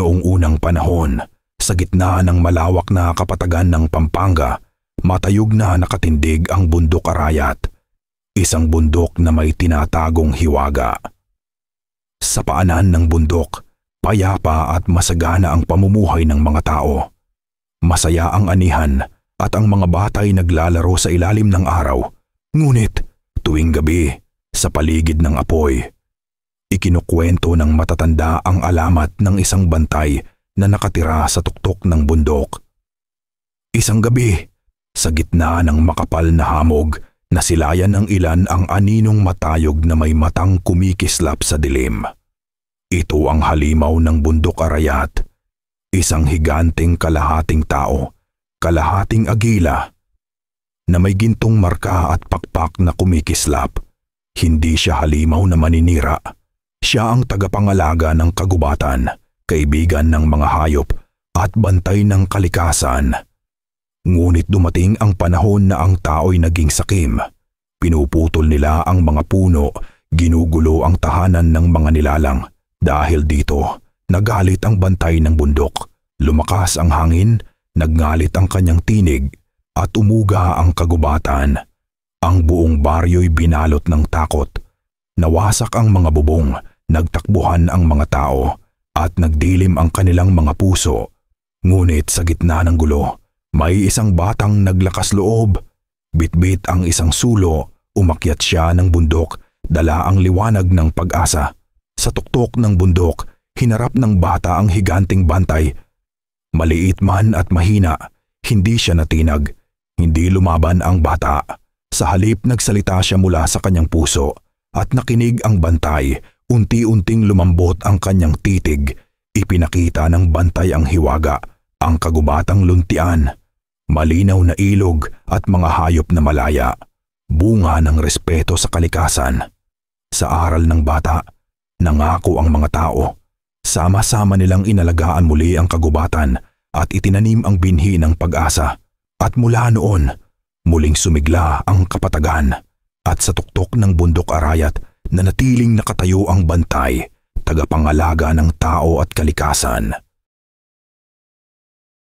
Noong unang panahon, sa gitna ng malawak na kapatagan ng Pampanga, matayog na nakatindig ang Bundok Arayat, isang bundok na may tinatagong hiwaga. Sa paanan ng bundok, payapa at masagana ang pamumuhay ng mga tao. Masaya ang anihan at ang mga batay naglalaro sa ilalim ng araw. Ngunit tuwing gabi, sa paligid ng apoy, ikinukwento ng matatanda ang alamat ng isang bantay na nakatira sa tuktok ng bundok. Isang gabi, sa gitna ng makapal na hamog, nasilayan ng ilan ang aninong matayog na may matang kumikislap sa dilim. Ito ang halimaw ng Bundok Arayat, isang higanting kalahating tao, kalahating agila, na may gintong marka at pakpak na kumikislap. Hindi siya halimaw na maninira. Siya ang tagapangalaga ng kagubatan, kaibigan ng mga hayop at bantay ng kalikasan. Ngunit dumating ang panahon na ang tao'y naging sakim. Pinuputol nila ang mga puno, ginugulo ang tahanan ng mga nilalang. Dahil dito, nagalit ang bantay ng bundok. Lumakas ang hangin, nagngalit ang kanyang tinig at umuga ang kagubatan. Ang buong baryo'y binalot ng takot. Nawasak ang mga bubong, nagtakbuhan ang mga tao at nagdilim ang kanilang mga puso. Ngunit sa gitna ng gulo, may isang batang naglakas loob. Bitbit ang isang sulo, umakyat siya ng bundok, dala ang liwanag ng pag-asa. Sa tuktok ng bundok, hinarap ng bata ang higanting bantay. Maliit man at mahina, hindi siya natinag. Hindi lumaban ang bata. Sa halip nagsalita siya mula sa kanyang puso at nakinig ang bantay. Unti-unting lumambot ang kanyang titig. Ipinakita ng bantay ang hiwaga, ang kagubatang luntian, malinaw na ilog at mga hayop na malaya. Bunga ng respeto sa kalikasan. Sa aral ng bata, nangako ang mga tao. Sama-sama nilang inalagaan muli ang kagubatan at itinanim ang binhi ng pag-asa. At mula noon, muling sumigla ang kapatagan. At sa tuktok ng Bundok Arayat, nanatiling nakatayo ang bantay, tagapangalaga ng tao at kalikasan.